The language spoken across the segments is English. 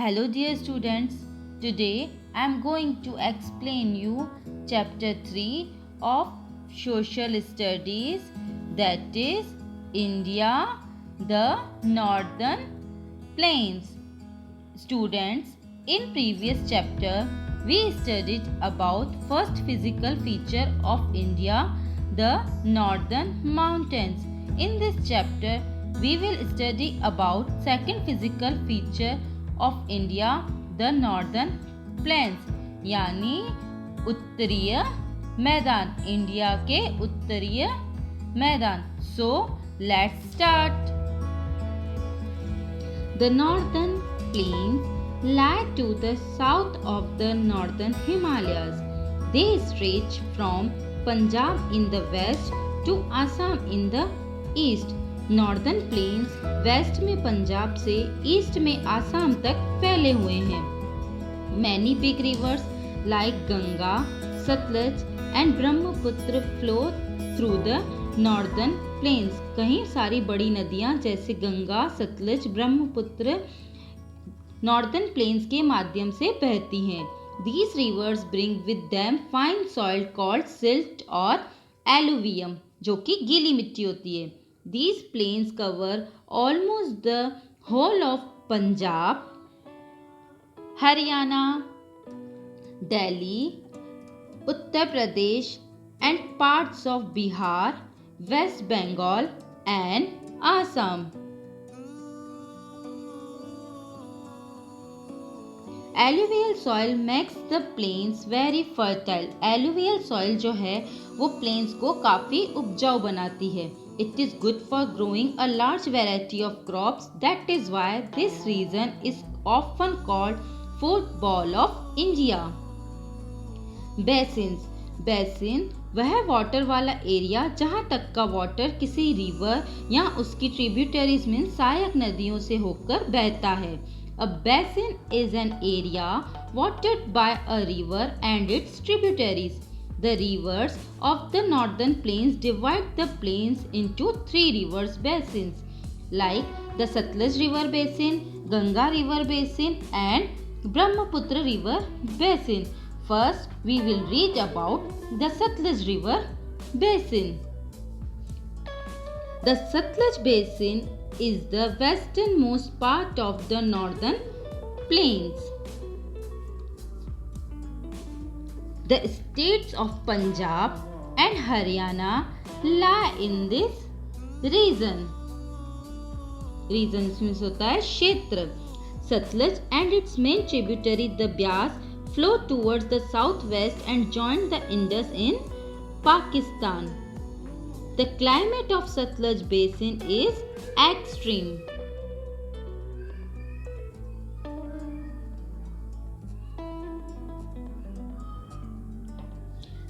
Hello dear students, today I am going to explain you chapter 3 of social studies, that is India, the Northern Plains. Students, in previous chapter we studied about first physical feature of India, the Northern Mountains. In this chapter we will study about second physical feature of India, the Northern Plains, यानी उत्तरीय मैदान, India के उत्तरीय मैदान. So let's start. The Northern Plains lie to the south of the Northern Himalayas. They stretch from Punjab in the west to Assam in the east. Northern plains west में पंजाब से east में आसाम तक फैले हुए हैं. Many big reverse like Ganga, Sutlej and Brahmaputra flow through the northern plains. कहीं सारी बड़ी नदियां जैसे गंगा, सतलज, ब्रह्मपुत्र नॉर्दर्न प्लेन्स के माध्यम से बहती हैं. These rivers bring with them fine soil called silt और एलुवियम, जो कि गीली मिट्टी होती है. These plains cover almost the whole of Punjab, Haryana, Delhi, Uttar Pradesh and parts of Bihar, West Bengal and Assam. Alluvial soil makes the plains very fertile. Alluvial soil जो है वो plains को काफ़ी उपजाऊ बनाती है. It is good for growing a large variety of crops. That is why this region is often called football of India. Basins. Basin वह water वाला एरिया जहाँ तक का वाटर किसी रिवर या उसकी ट्रिब्यूटरीज में सहायक नदियों से होकर बहता है. A basin is an area watered by a river and its tributaries. The rivers of the northern plains divide the plains into three rivers basins, like the Satluj River Basin, Ganga River Basin and Brahmaputra River Basin. First, we will read about the Satluj River Basin. The Satluj Basin is the westernmost part of the northern plains. The states of Punjab and Haryana lie in this region. Region means होता है क्षेत्र. Satluj and its main tributary the Beas flow towards the southwest and join the Indus in Pakistan. The climate of Satluj Basin is extreme.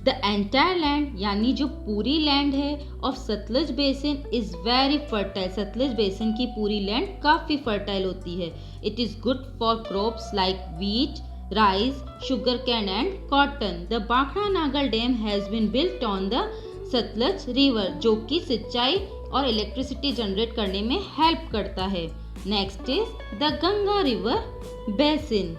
The entire land यानी जो पूरी land है of Sutlej basin is very fertile. Sutlej basin की पूरी land काफ़ी fertile होती है. It is good for crops like wheat, rice, sugar cane and cotton. The बाखड़ा Nangal dam has been built on the Sutlej river, जो कि सिंचाई और इलेक्ट्रिसिटी जनरेट करने में हेल्प करता है. Next is the Ganga river basin.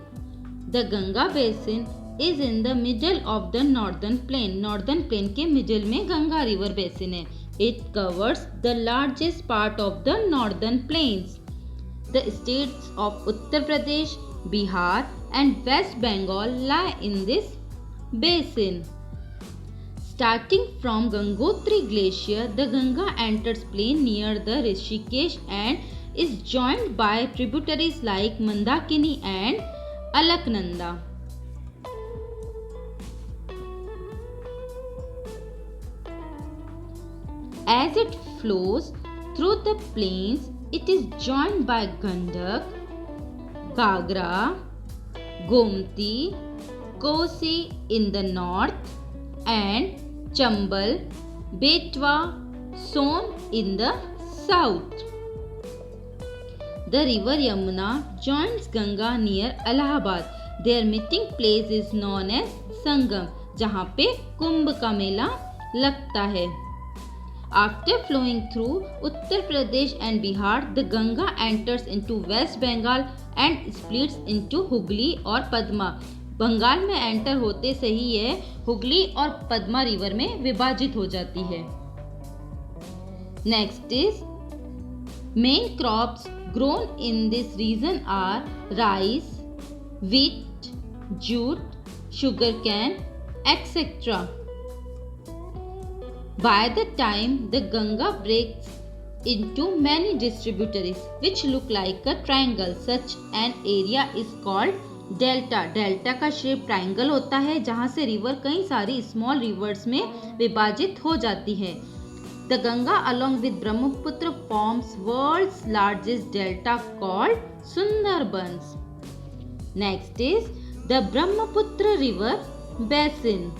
The Ganga basin is in the middle of the northern plain. Northern plain के middle में गंगा river basin है. It covers the largest part of the northern plains. The states of Uttar Pradesh, Bihar and West Bengal lie in this basin. Starting from Gangotri Glacier, the Ganga enters plain near the Rishikesh and is joined by tributaries like Mandakini and Alaknanda. As it flows through the plains, it is joined by Gandak, Gagra, Gomti, Kosi in the north and Chambal, Betwa, Son in the south. The river Yamuna joins Ganga near Allahabad. Their meeting place is known as Sangam, जहाँ पे कुंभ का मेला लगता है. After flowing through Uttar Pradesh and Bihar, the Ganga enters into West Bengal and splits into Hooghly और पद्मा। बंगाल में enter होते से ही ये हुगली और पद्मा रिवर में विभाजित हो जाती है। Next is main crops grown in this region are rice, wheat, jute, sugarcane, etc. By the time the Ganga breaks into many tributaries which look like a triangle, such an area is called delta. Delta का shape triangle होता है जहाँ से river कई सारी small reverse में विभाजित हो जाती है। The Ganga along with Brahmaputra forms world's largest delta called Sundarbans. Next is the Brahmaputra river basin.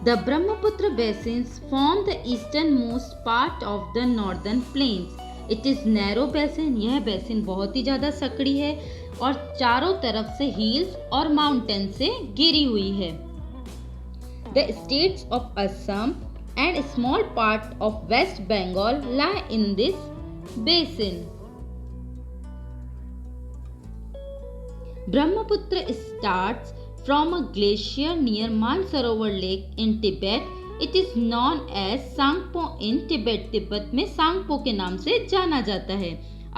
The Brahmaputra basins form the easternmost part of the northern plains. It is narrow basin. यह basin बहुत ही ज़्यादा सकड़ी है और चारों तरफ से hills और mountain से घिरी हुई है। The states of Assam and a small part of West Bengal lie in this basin. Brahmaputra starts from a glacier near Mansarovar Lake in Tibet. It is known as Sangpo in Tibet. Tibet में सांगपो के नाम से जाना जाता है।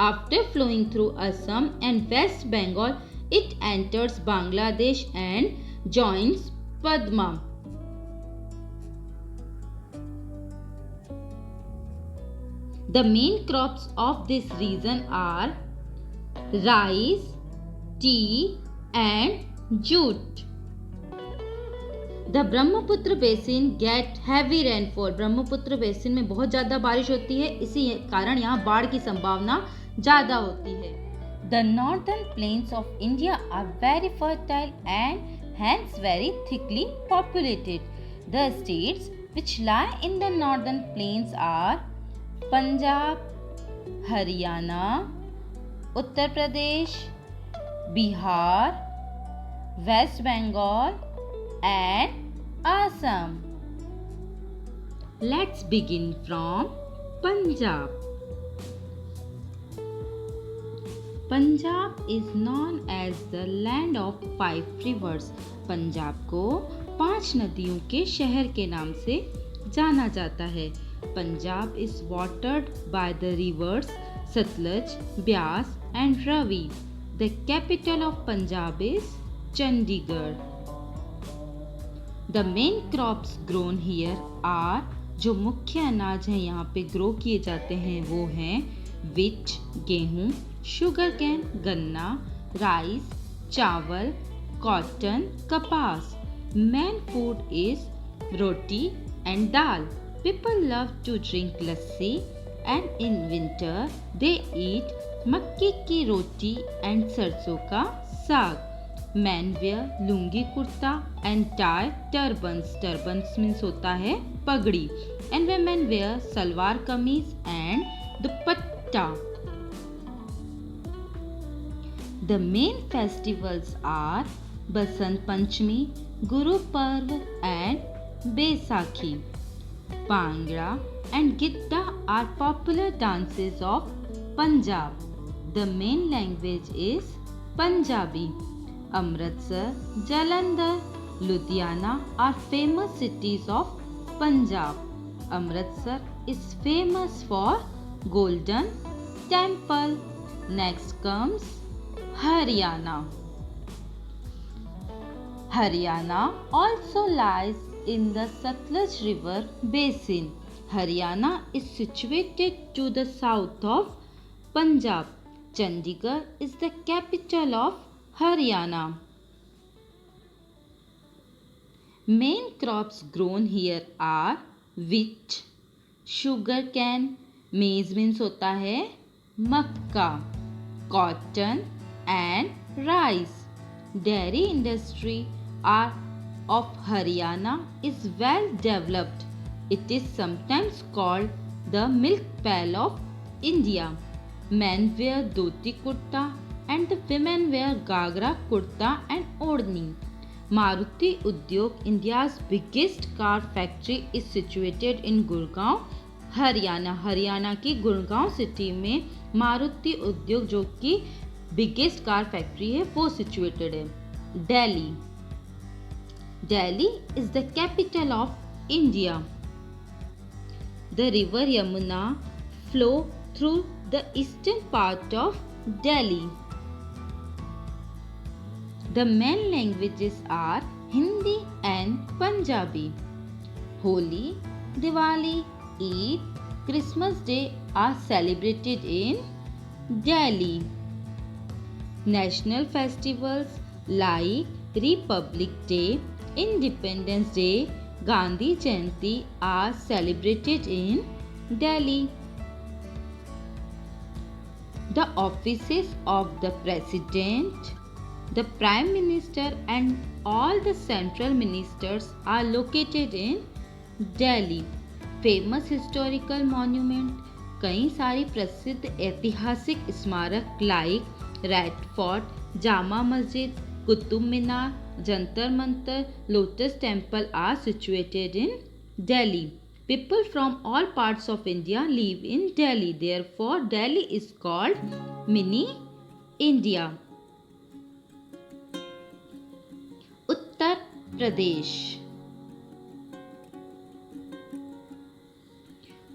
After flowing through Assam and West Bengal, it enters Bangladesh and joins Padma. The main crops of this region are rice, tea and jute. The Brahmaputra basin get heavy rainfall. Brahmaputra basin में बहुत ज़्यादा बारिश होती है, इसी कारण यहाँ बाढ़ की संभावना ज़्यादा होती है। The northern plains of India are very fertile and hence very thickly populated. The states which lie in the northern plains are Punjab, Haryana, Uttar Pradesh, Bihar, West Bengal and Assam. Let's begin from Punjab. Punjab is known as the land of 5 rivers. Punjab को 5 नदियों के शहर के नाम से जाना जाता है। Punjab is watered by the rivers Satluj, Beas and Ravi. The capital of Punjab is Chandigarh. The main crops grown here are, जो मुख्य अनाज हैं यहाँ पे ग्रो किए जाते हैं वो हैं wheat गेहूँ, शुगर कैन गन्ना, राइस चावल, कॉटन कपास. Main food is roti and dal. People love to drink lassi and in winter they eat मक्के की रोटी and sarson ka saag. Man wear lungi kurta and tie turbans. Turbans means होता है पगड़ी. And women wear salwar kameez and dupatta. The main festivals are Basant Panchami, Guru Parv and Baisakhi. Bhangra and Giddha are popular dances of Punjab. The main language is Punjabi. Amritsar, Jalandhar, Ludhiana are famous cities of Punjab. Amritsar is famous for Golden Temple. Next comes Haryana. Haryana also lies in the Satluj River basin. Haryana is situated to the south of Punjab. Chandigarh is the capital of Haryana. Main crops grown here are wheat, sugarcane, maize means होता है मक्का, cotton and rice. Dairy industry of Haryana is well developed. It is sometimes called the milk pal of India. Men wear dhoti kurta and the women wear gagra kurta and odni. Maruti Udyog, India's biggest car factory, is situated in Gurgaon, Haryana. Haryana की Gurgaon city में मारुति उद्योग जो कि biggest car factory है वो situated है। Delhi. Delhi is the capital of India. The river Yamuna flow through the eastern part of Delhi. The main languages are Hindi and Punjabi. Holi, Diwali, Eid, Christmas Day are celebrated in Delhi. National festivals like Republic Day, Independence Day, Gandhi Jayanti are celebrated in Delhi. The offices of the President, the Prime Minister and all the central ministers are located in Delhi. Famous historical monument, कई सारी प्रसिद्ध ऐतिहासिक स्मारक like red fort, Jama Masjid, Qutub Minar, Jantar Mantar, lotus temple are situated in Delhi. People from all parts of India live in Delhi. Therefore, Delhi is called Mini India. Uttar Pradesh.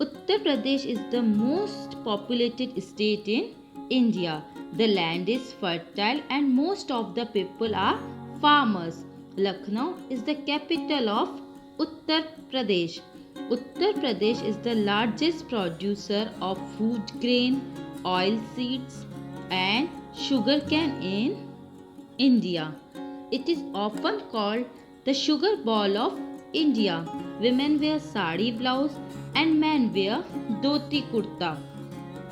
Uttar Pradesh is the most populated state in India. The land is fertile and most of the people are farmers. Lucknow is the capital of Uttar Pradesh. Uttar Pradesh is the largest producer of food grain, oil seeds and sugarcane in India. It is often called the sugar bowl of India. Women wear sari blouse and men wear dhoti kurta.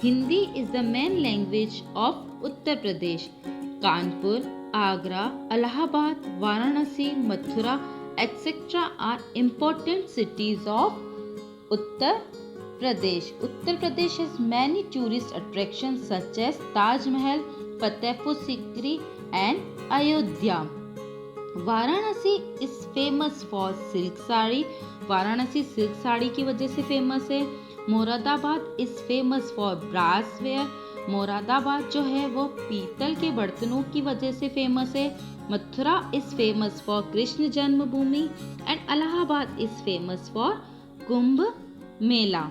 Hindi is the main language of Uttar Pradesh. Kanpur, Agra, Allahabad, Varanasi, Mathura, etc. are important cities of Uttar Pradesh. Uttar Pradesh has many tourist attractions such as Taj Mahal, Fatehpur Sikri and Ayodhya. Varanasi is famous for silk sari. Varanasi silk sari की वजह से famous है। Moradabad is famous for brass ware. Moradabad जो है वो पीतल के बर्तनों की वजह से फेमस है। Mathura is famous for Krishna Janmabhoomi and Allahabad is famous for Kumbh Mela.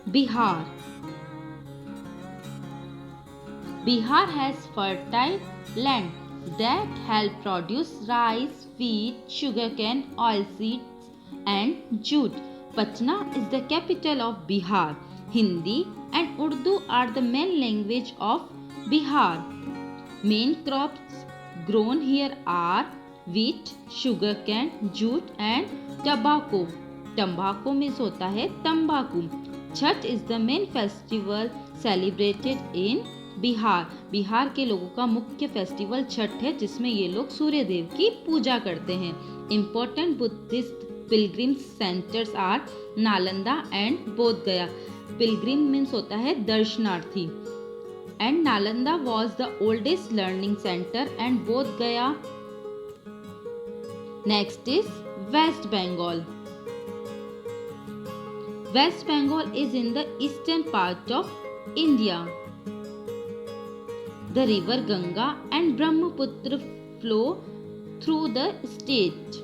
Bihar. Bihar has fertile land that help produce rice, wheat, sugarcane, oilseeds and jute. Patna is the capital of Bihar. Hindi and Urdu are the main language of Bihar. Main crops grown here are wheat, sugarcane, jute and tobacco. Tobacco means होता है तंबाकू। Chhath is the main festival celebrated in Bihar. Bihar के लोगों का मुख्य festival Chhath है जिसमें ये लोग सूर्य देव की पूजा करते हैं। Important Buddhist pilgrim centres are Nalanda and Bodh Gaya. Pilgrim means होता है दर्शनार्थी and Nalanda was the oldest learning centre and Bodh Gaya. Next is West Bengal. West Bengal is in the eastern part of India. The river Ganga and Brahmaputra flow through the state.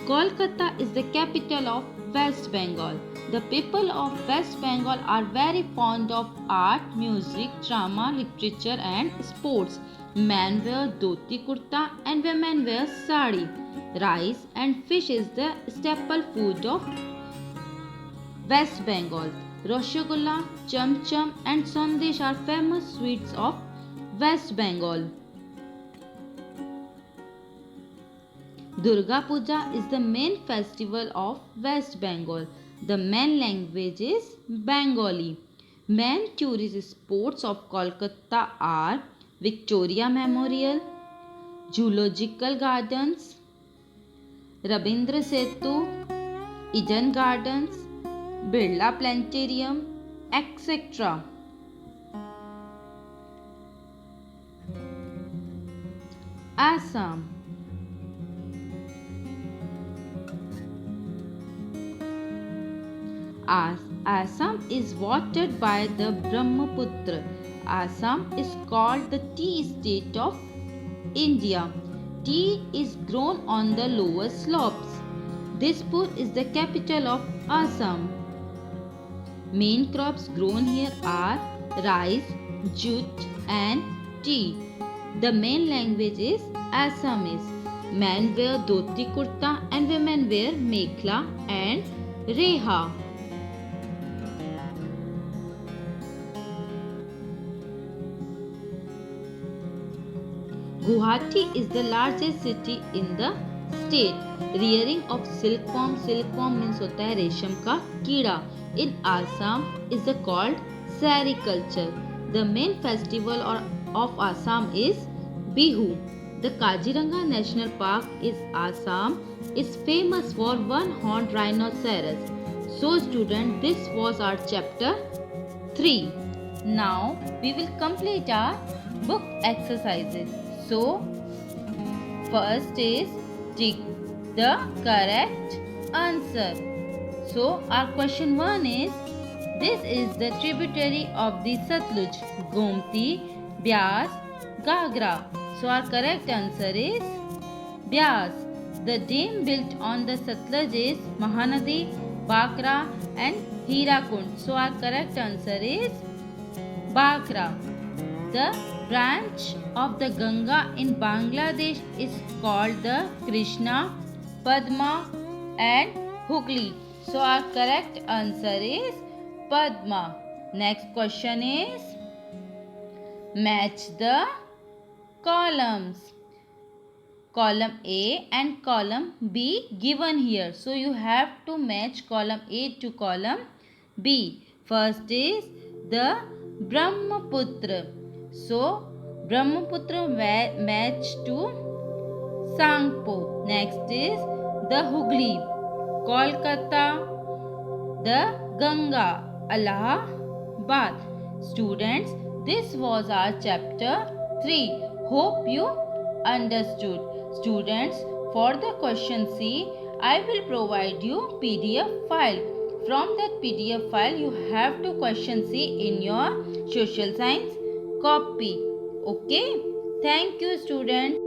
Kolkata is the capital of West Bengal. The people of West Bengal are very fond of art, music, drama, literature and sports. Men wear dhoti kurta and women wear sari. Rice and fish is the staple food of West Bengal. Rasgulla, Cham Cham and Sandesh are famous sweets of West Bengal. Durga Puja is the main festival of West Bengal. The main language is Bengali. Main tourist spots of Kolkata are Victoria Memorial, Zoological Gardens, Rabindra Setu, Eden Gardens, Birla Planetarium, etc. Assam. Assam is watered by the Brahmaputra. Assam is called the tea state of India. Tea is grown on the lower slopes. Dispur is the capital of Assam. Main crops grown here are rice, jute and tea. The main language is Assamese. Men wear dhoti kurta and women wear mekhla and reha. Guwahati is the largest city in the state. Rearing of silkworm. Silkworm means होता है रेशम का कीड़ा. In Assam is called sericulture. The main festival of Assam is Bihu. The Kaziranga National Park is Assam is famous for one-horned rhinoceros. So student, this was our chapter 3. Now we will complete our book exercises. So first is tick the correct answer. So our question 1 is, this is the tributary of the Satluj, Gomti, Byas, Gagra. So our correct answer is Byas. The dam built on the Satluj is Mahanadi, Bakra and Hirakund. So our correct answer is Bakra. The branch of the Ganga in Bangladesh is called the Krishna, Padma and Hooghly. So our correct answer is Padma. Next question is, match the columns. Column A and column B given here. So you have to match column A to column B. First is the Brahmaputra. So Brahmaputra match to Sangpo. Next is the Hooghly, Kolkata, the Ganga, Allahabad. Students, this was our chapter 3. Hope you understood. Students, for the question C, I will provide you PDF file. From that PDF file, you have to question C in your social science copy. Okay? Thank you, students.